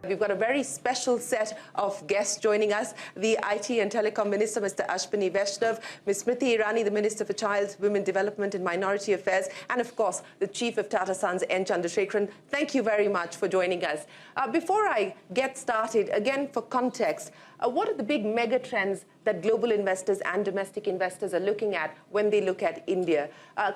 We've got a very special set of guests joining us. The IT and Telecom Minister, Mr. Ashwini Vaishnaw, Ms. Smriti Irani, the Minister for Child, Women Development and Minority Affairs, and of course, the Chief of Tata Sons, N. Chandrasekaran. Thank you very much for joining us. Before I get started, again, for context, what are the big mega trends that global investors and domestic investors are looking at when they look at India?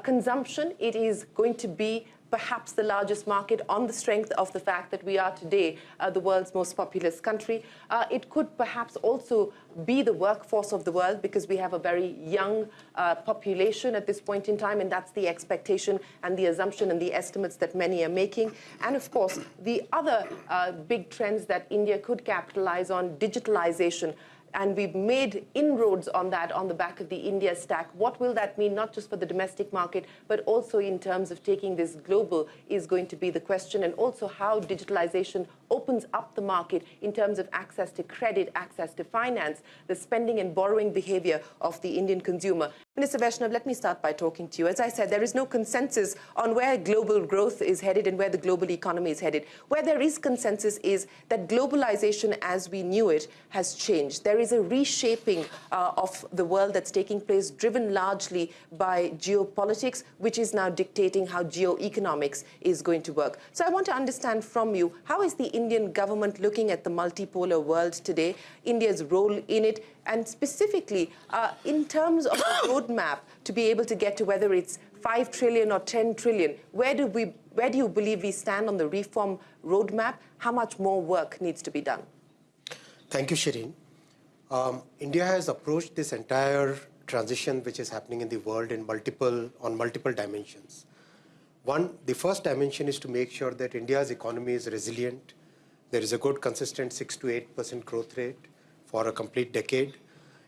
Consumption, it is going to be perhaps the largest market on the strength of the fact that we are today the world's most populous country. It could perhaps also be the workforce of the world because we have a very young population at this point in time, and that's the expectation and the assumption and the estimates that many are making. And of course, the other big trends that India could capitalize on, digitalization. And we've made inroads on that on the back of the India stack. What will that mean, not just for the domestic market, but also in terms of taking this global is going to be the question, and also how digitalization opens up the market in terms of access to credit, access to finance, the spending and borrowing behavior of the Indian consumer. Minister Vaishnaw, let me start by talking to you. As I said, there is no consensus on where global growth is headed and where the global economy is headed. Where there is consensus is that globalization as we knew it has changed. There is a reshaping of the world that's taking place, driven largely by geopolitics, which is now dictating how geoeconomics is going to work. So I want to understand from you, how is the Indian government looking at the multipolar world today, India's role in it, and specifically in terms of a roadmap to be able to get to whether it's 5 trillion or 10 trillion, where do you believe we stand on the reform roadmap? How much more work needs to be done? Thank you, Shireen. India has approached this entire transition which is happening in the world on multiple dimensions. One, the first dimension is to make sure that India's economy is resilient. There is a good, consistent 6 to 8% growth rate for a complete decade.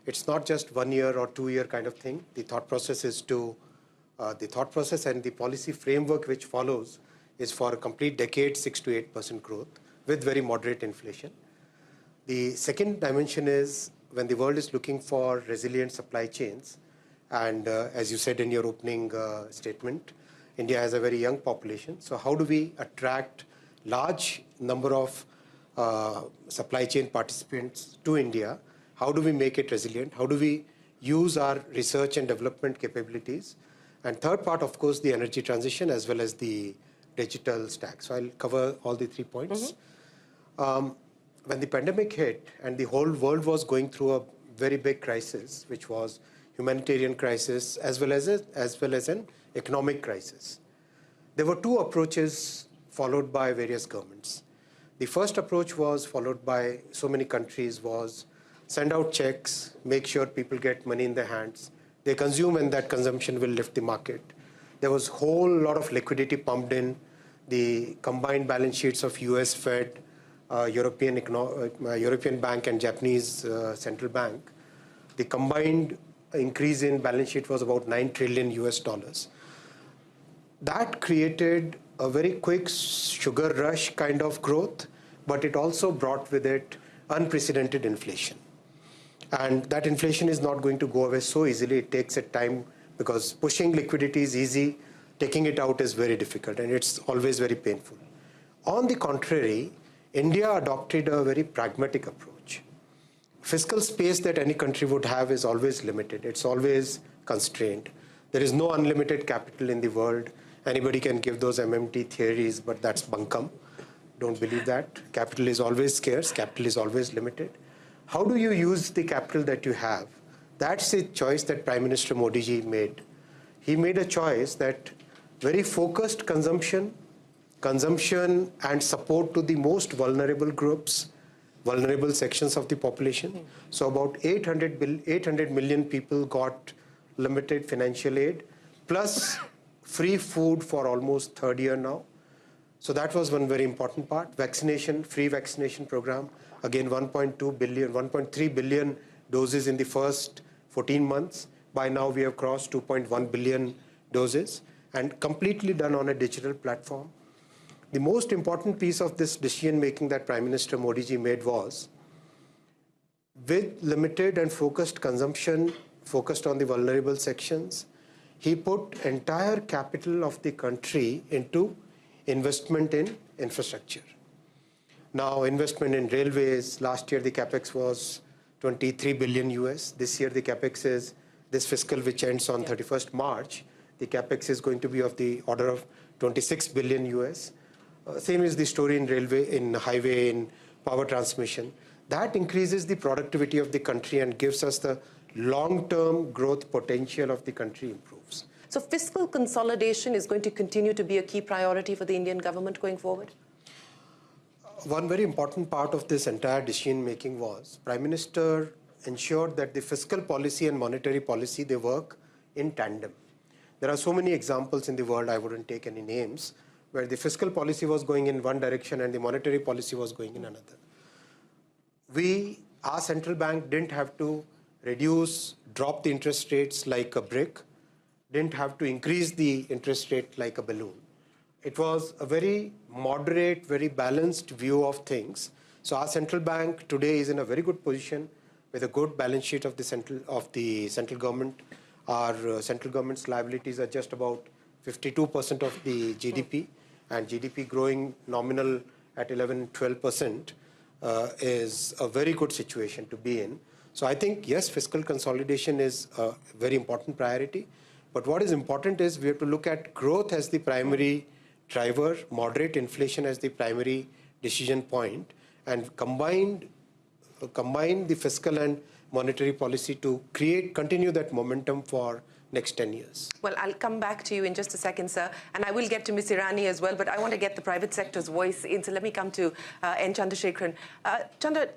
It's not just 1 year or 2 year kind of thing. The thought process and the policy framework which follows is for a complete decade, 6 to 8% growth with very moderate inflation. The second dimension is when the world is looking for resilient supply chains, and as you said in your opening statement, India has a very young population. So how do we attract large number of supply chain participants to India? How do we make it resilient? How do we use our research and development capabilities? And third part, of course, the energy transition as well as the digital stack. So I'll cover all the 3 points. When the pandemic hit and the whole world was going through a very big crisis, which was humanitarian crisis as well as an economic crisis, there were 2 approaches followed by various governments. The first approach was followed by so many countries was send out checks, make sure people get money in their hands, they consume, and that consumption will lift the market. There was a whole lot of liquidity pumped in. The combined balance sheets of US Fed, European Bank and Japanese Central Bank, the combined increase in balance sheet was about $9 trillion US. That created a very quick sugar rush kind of growth, but it also brought with it unprecedented inflation. And that inflation is not going to go away so easily. It takes a time because pushing liquidity is easy, taking it out is very difficult, and it's always very painful. On the contrary, India adopted a very pragmatic approach. Fiscal space that any country would have is always limited. It's always constrained. There is no unlimited capital in the world. Anybody can give those MMT theories, but that's bunkum. Don't believe that. Capital is always scarce. Capital is always limited. How do you use the capital that you have? That's a choice that Prime Minister Modi ji made. He made a choice that very focused consumption and support to the most vulnerable groups, vulnerable sections of the population. So about 800 million people got limited financial aid, plus free food for almost 3rd year now. So that was one very important part. Vaccination, free vaccination program. Again, 1.3 billion doses in the first 14 months. By now we have crossed 2.1 billion doses and completely done on a digital platform. The most important piece of this decision making that Prime Minister Modi ji made was, with limited and focused consumption, focused on the vulnerable sections, he put entire capital of the country into investment in infrastructure. Now, investment in railways, last year the capex was 23 billion US. This year the capex is, this fiscal which ends on 31st March, the capex is going to be of the order of 26 billion US. Same is the story in railway, in highway, in power transmission. That increases the productivity of the country and gives us the long-term growth potential of the country improves. So fiscal consolidation is going to continue to be a key priority for the Indian government going forward? One very important part of this entire decision making was Prime Minister ensured that the fiscal policy and monetary policy, they work in tandem. There are so many examples in the world, I wouldn't take any names, where the fiscal policy was going in one direction and the monetary policy was going in another. Our central bank didn't have to drop the interest rates like a brick, didn't have to increase the interest rate like a balloon. It was a very moderate, very balanced view of things. So our central bank today is in a very good position with a good balance sheet of the central government. Our central government's liabilities are just about 52% of the GDP, and GDP growing nominal at 11-12% is a very good situation to be in. So I think, yes, fiscal consolidation is a very important priority. But what is important is we have to look at growth as the primary driver, moderate inflation as the primary decision point, and combine the fiscal and monetary policy to continue that momentum for next 10 years. Well, I'll come back to you in just a second, sir, and I will get to Ms. Irani as well, but I want to get the private sector's voice in, so let me come to N. Chandrasekaran. Chandra,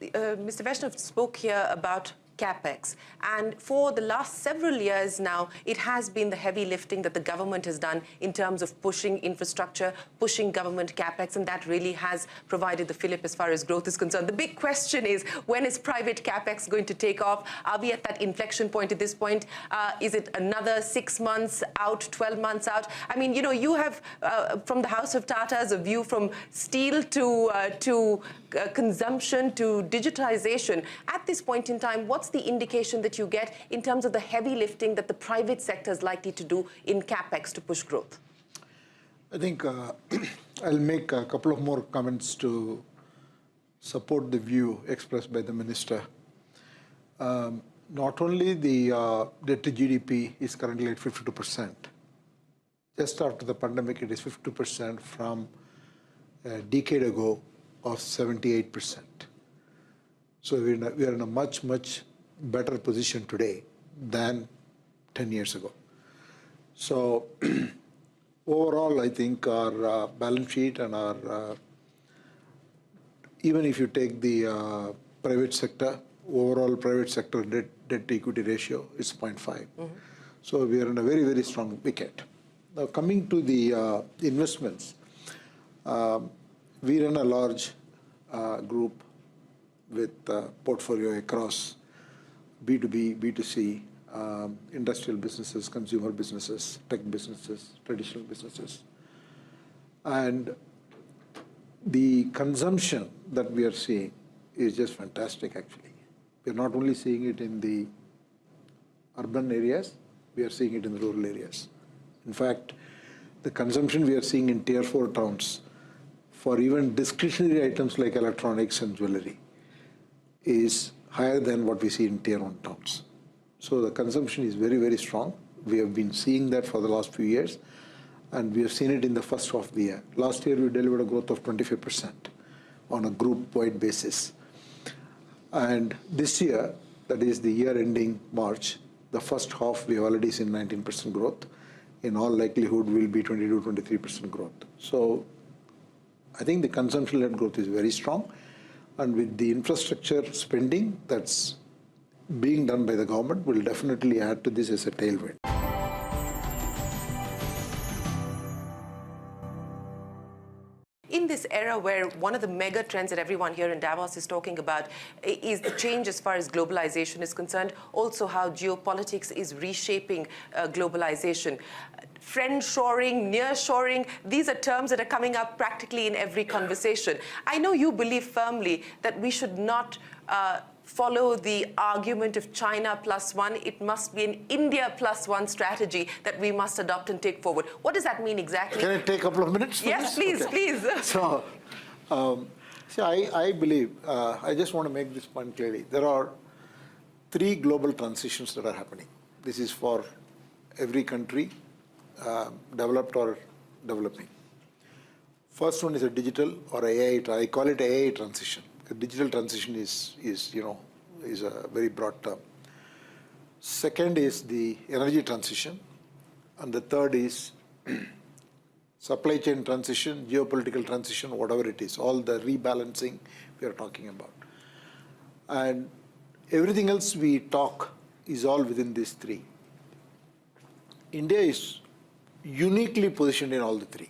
Mr. Vaishnaw spoke here about capex, and for the last several years now, it has been the heavy lifting that the government has done in terms of pushing infrastructure, pushing government capex, and that really has provided the fillip as far as growth is concerned. The big question is, when is private capex going to take off? Are we at that inflection point at this point? Is it another 6 months out, 12 months out? I mean, you have, from the House of Tatas, a view from steel to consumption to digitization. At this point in time, what's the indication that you get in terms of the heavy lifting that the private sector is likely to do in capex to push growth? I think I'll make a couple of more comments to support the view expressed by the minister. Not only the debt to GDP is currently at 52%. Just after the pandemic, it is 52% from a decade ago of 78%. So we are in a much, much better position today than 10 years ago. So overall, I think our balance sheet and our, even if you take the private sector, overall private sector debt to equity ratio is 0.5. So we are in a very, very strong wicket. Now coming to the investments, we run a large group with portfolio across B2B, B2C, industrial businesses, consumer businesses, tech businesses, traditional businesses. And the consumption that we are seeing is just fantastic, actually. We are not only seeing it in the urban areas, we are seeing it in the rural areas. In fact, the consumption we are seeing in Tier 4 towns for even discretionary items like electronics and jewelry is higher than what we see in Tier 1 towns. So the consumption is very, very strong. We have been seeing that for the last few years, and we have seen it in the first half of the year. Last year, we delivered a growth of 25% on a group-wide basis. And this year, that is the year ending March, the first half, we have already seen 19% growth. In all likelihood, will be 22-23% growth. So I think the consumption-led growth is very strong. And with the infrastructure spending that's being done by the government, will definitely add to this as a tailwind. In this era where one of the mega trends that everyone here in Davos is talking about is the change as far as globalization is concerned, also how geopolitics is reshaping globalization. Friendshoring, nearshoring, these are terms that are coming up practically in every conversation. I know you believe firmly that we should not follow the argument of China +1. It must be an India +1 strategy that we must adopt and take forward. What does that mean exactly? Can I take a couple of minutes? Yes, please, okay. please. So See, I believe, I just want to make this point clearly. There are 3 global transitions that are happening. This is for every country, developed or developing. First one is a digital or AI, I call it AI transition. The digital transition is a very broad term. Second is the energy transition. And the third is supply chain transition, geopolitical transition, whatever it is, all the rebalancing we are talking about. And everything else we talk is all within these 3. India is uniquely positioned in all the 3.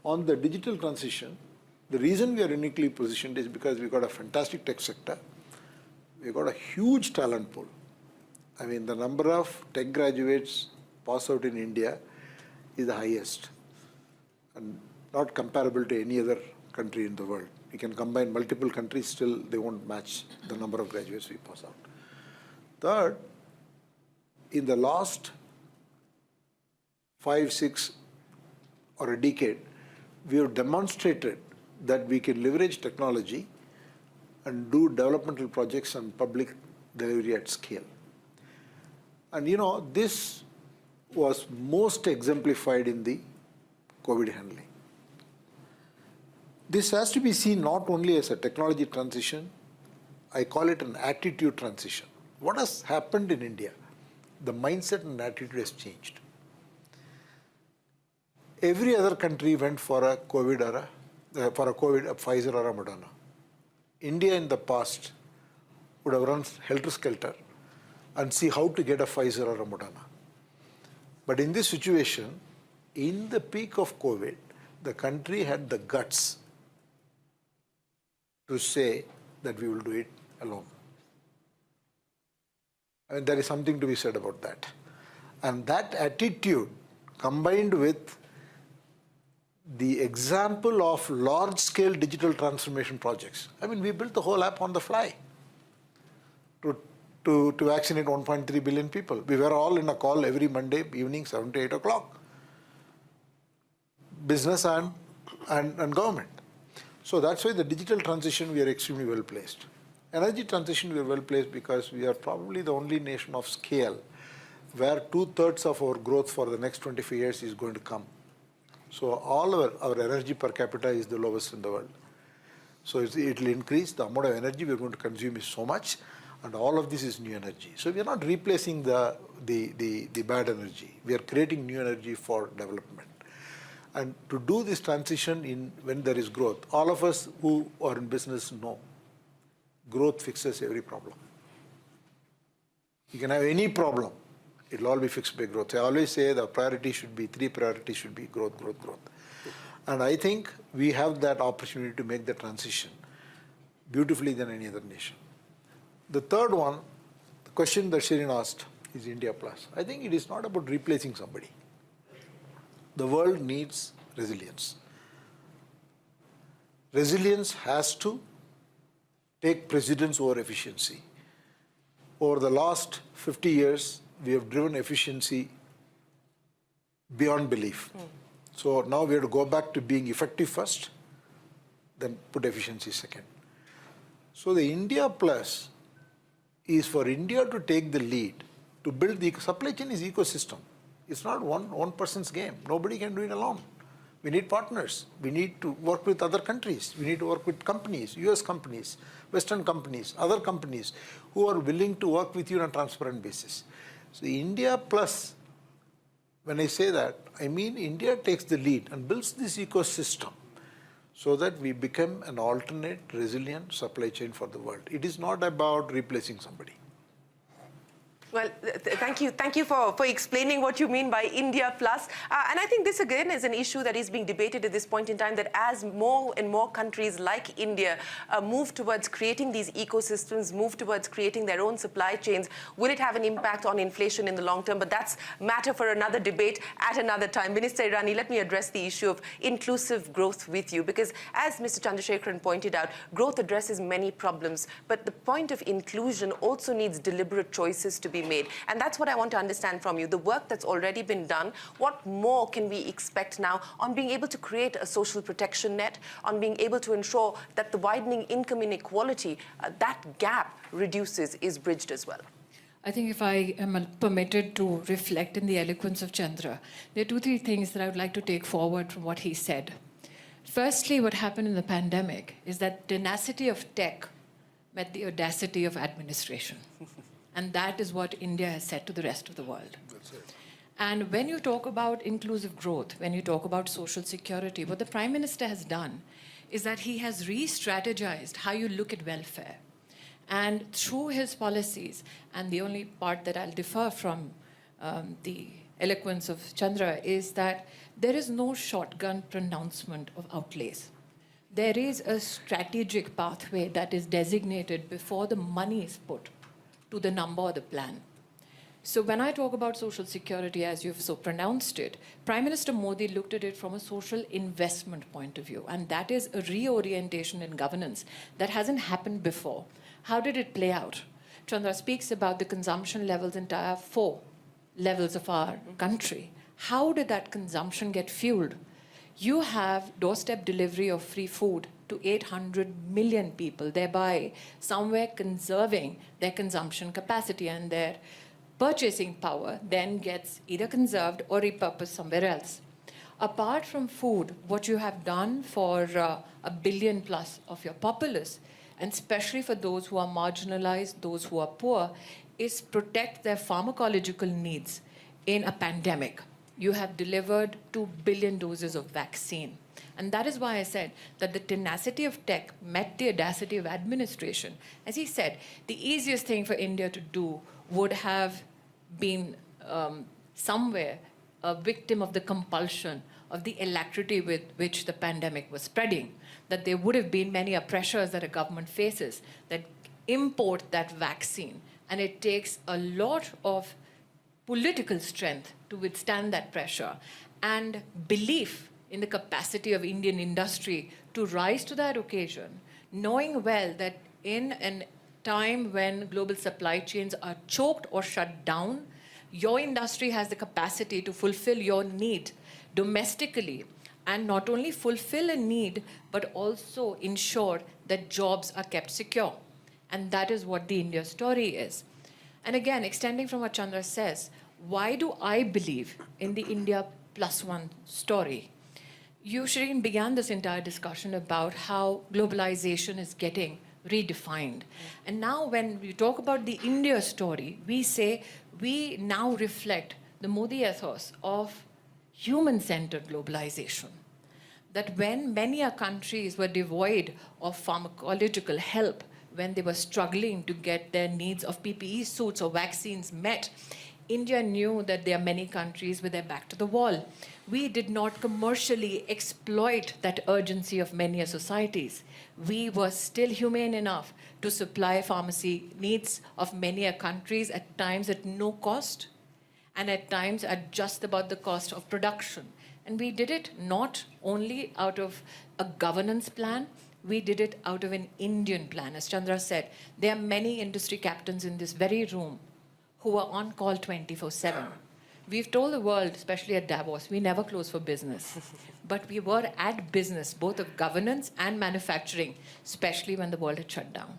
On the digital transition, the reason we are uniquely positioned is because we've got a fantastic tech sector. We've got a huge talent pool. I mean, the number of tech graduates pass out in India is the highest and not comparable to any other country in the world. We can combine multiple countries, still they won't match the number of graduates we pass out. Third, in the last 5, 6 or a decade, we have demonstrated that we can leverage technology and do developmental projects and public delivery at scale. And this was most exemplified in the COVID handling. This has to be seen not only as a technology transition, I call it an attitude transition. What has happened in India? The mindset and attitude has changed. Every other country went for a COVID era, a Pfizer or a Moderna. India in the past would have run helter-skelter and see how to get a Pfizer or a Moderna. But in this situation, in the peak of COVID, the country had the guts to say that we will do it alone. I mean, there is something to be said about that. And that attitude, combined with the example of large-scale digital transformation projects. I mean, we built the whole app on the fly to vaccinate 1.3 billion people. We were all in a call every Monday evening, 7 to 8 o'clock. Business and government. So that's why the digital transition, we are extremely well placed. Energy transition, we are well placed because we are probably the only nation of scale where 2/3 of our growth for the next 25 years is going to come. So all our energy per capita is the lowest in the world. So it will increase. The amount of energy we are going to consume is so much, and all of this is new energy. So we are not replacing the bad energy. We are creating new energy for development. And to do this transition when there is growth, all of us who are in business know growth fixes every problem. You can have any problem. It will all be fixed by growth. I always say the priority should be, 3 priorities should be growth, growth, growth. And I think we have that opportunity to make the transition beautifully than any other nation. The third one, the question that Shirin asked, is India Plus. I think it is not about replacing somebody. The world needs resilience. Resilience has to take precedence over efficiency. Over the last 50 years, we have driven efficiency beyond belief. So now we have to go back to being effective first, then put efficiency second. So the India Plus is for India to take the lead, to build the supply chain is ecosystem. It's not one person's game. Nobody can do it alone. We need partners. We need to work with other countries. We need to work with companies, US companies, Western companies, other companies who are willing to work with you on a transparent basis. So India Plus, when I say that, I mean India takes the lead and builds this ecosystem so that we become an alternate, resilient supply chain for the world. It is not about replacing somebody. Well, thank you for explaining what you mean by India Plus. And I think this, again, is an issue that is being debated at this point in time, that as more and more countries like India move towards creating these ecosystems, move towards creating their own supply chains, will it have an impact on inflation in the long term? But that's matter for another debate at another time. Minister Irani, let me address the issue of inclusive growth with you, because as Mr. Chandrasekaran pointed out, growth addresses many problems, but the point of inclusion also needs deliberate choices to be be made. And that's what I want to understand from you. The work that's already been done, what more can we expect now on being able to create a social protection net, on being able to ensure that the widening income inequality, that gap reduces, is bridged as well? I think if I am permitted to reflect in the eloquence of Chandra, there are 2-3 things that I would like to take forward from what he said. Firstly, what happened in the pandemic is that tenacity of tech met the audacity of administration. And that is what India has said to the rest of the world. That's it. And when you talk about inclusive growth, when you talk about social security, what the Prime Minister has done is that he has re-strategized how you look at welfare. And through his policies, and the only part that I'll differ from the eloquence of Chandra is that there is no shotgun pronouncement of outlays. There is a strategic pathway that is designated before the money is put to the number or the plan. So when I talk about social security, as you've so pronounced it, Prime Minister Modi looked at it from a social investment point of view, and that is a reorientation in governance that hasn't happened before. How did it play out? Chandra speaks about the consumption levels in Tier 4 levels of our country. How did that consumption get fueled? You have doorstep delivery of free food to 800 million people, thereby somewhere conserving their consumption capacity, and their purchasing power then gets either conserved or repurposed somewhere else. Apart from food, what you have done for 1 billion plus of your populace, and especially for those who are marginalized, those who are poor, is protect their pharmacological needs in a pandemic. You have delivered 2 billion doses of vaccine. And that is why I said that the tenacity of tech met the audacity of administration. As he said, the easiest thing for India to do would have been somewhere a victim of the compulsion of the alacrity with which the pandemic was spreading, that there would have been many pressures that a government faces that import that vaccine. And it takes a lot of political strength to withstand that pressure and belief in the capacity of Indian industry to rise to that occasion, knowing well that in a time when global supply chains are choked or shut down, your industry has the capacity to fulfill your need domestically, and not only fulfill a need, but also ensure that jobs are kept secure. And that is what the India story is. And again, extending from what Chandra says, why do I believe in the India +1 story? You, Shireen, began this entire discussion about how globalization is getting redefined. And now when we talk about the India story, we say we now reflect the Modi ethos of human-centered globalization. That when many countries were devoid of pharmacological help, when they were struggling to get their needs of PPE suits or vaccines met, India knew that there are many countries with their back to the wall. We did not commercially exploit that urgency of many societies. We were still humane enough to supply pharmacy needs of many countries at times at no cost, and at times at just about the cost of production. And we did it not only out of a governance plan, we did it out of an Indian plan. As Chandra said, there are many industry captains in this very room who are on call 24/7. We've told the world, especially at Davos, we never close for business. But we were at business, both of governance and manufacturing, especially when the world had shut down.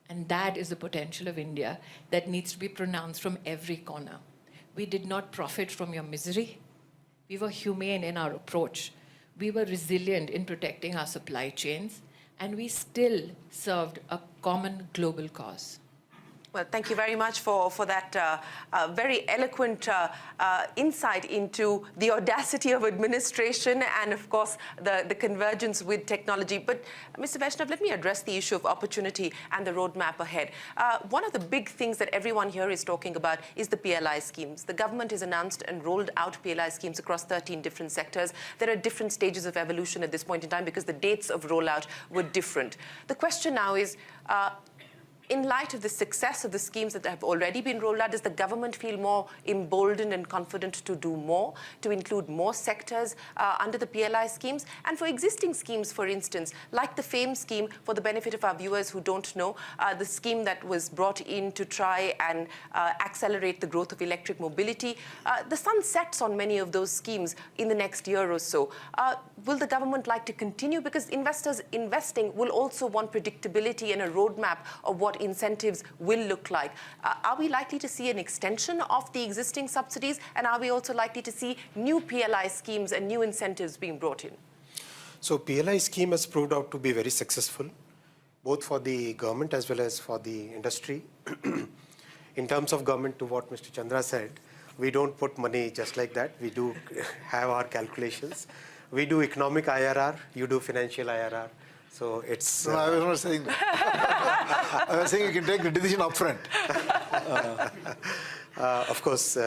And that is the potential of India that needs to be pronounced from every corner. We did not profit from your misery. We were humane in our approach. We were resilient in protecting our supply chains. And we still served a common global cause. Well, thank you very much for that very eloquent insight into the audacity of administration and, of course, the convergence with technology. But, Mr. Vaishnaw, let me address the issue of opportunity and the roadmap ahead. One of the big things that everyone here is talking about is the PLI schemes. The government has announced and rolled out PLI schemes across 13 different sectors. There are different stages of evolution at this point in time because the dates of rollout were different. The question now is, in light of the success of the schemes that have already been rolled out, does the government feel more emboldened and confident to do more, to include more sectors under the PLI schemes? And for existing schemes, for instance, like the FAME scheme, for the benefit of our viewers who don't know, the scheme that was brought in to try and accelerate the growth of electric mobility, the sun sets on many of those schemes in the next year or so. Will the government like to continue? Because investors investing will also want predictability and a roadmap of what incentives will look like. Are we likely to see an extension of the existing subsidies? And are we also likely to see new PLI schemes and new incentives being brought in? So PLI scheme has proved out to be very successful, both for the government as well as for the industry. In terms of government, to what Mr. Chandra said, we don't put money just like that. We do have our calculations. We do economic IRR, you do financial IRR. So it's... No, I was not saying that. I was saying you can take the decision upfront. Of course,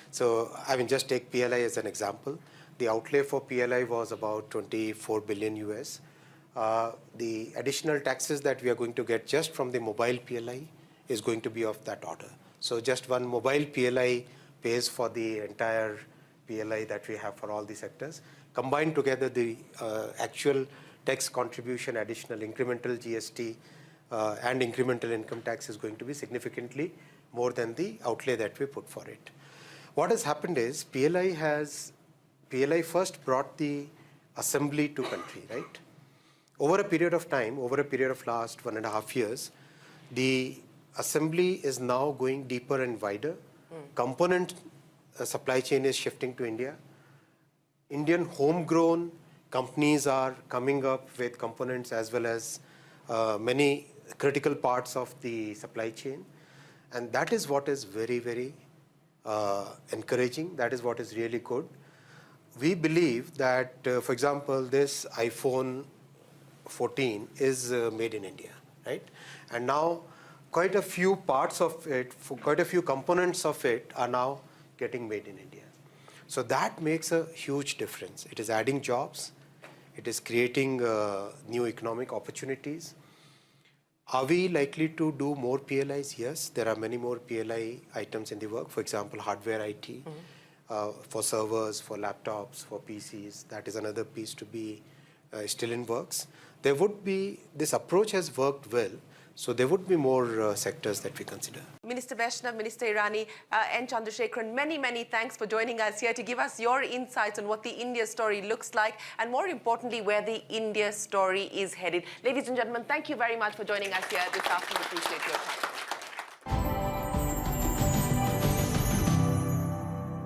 so I mean, just take PLI as an example. The outlay for PLI was about 24 billion US. The additional taxes that we are going to get just from the mobile PLI is going to be of that order. So just one mobile PLI pays for the entire PLI that we have for all the sectors. Combined together, the actual tax contribution, additional incremental GST and incremental income tax is going to be significantly more than the outlay that we put for it. What has happened is PLI first brought the assembly to country, right? Over a period of time, over a period of last 1.5 years, the assembly is now going deeper and wider. Component supply chain is shifting to India. Indian homegrown companies are coming up with components as well as many critical parts of the supply chain. And that is what is very, very encouraging. That is what is really good. We believe that, for example, this iPhone 14 is made in India, right? And now quite a few parts of it, quite a few components of it are now getting made in India. So that makes a huge difference. It is adding jobs. It is creating new economic opportunities. Are we likely to do more PLIs? Yes, there are many more PLI items in the work. For example, hardware IT, for servers, for laptops, for PCs. That is another piece to be still in works. There would be, this approach has worked well. So there would be more sectors that we consider. Minister Vaishnaw, Minister Irani, and Chandrasekaran, many, many thanks for joining us here to give us your insights on what the India story looks like and more importantly, where the India story is headed. Ladies and gentlemen, thank you very much for joining us here this afternoon. Appreciate your time.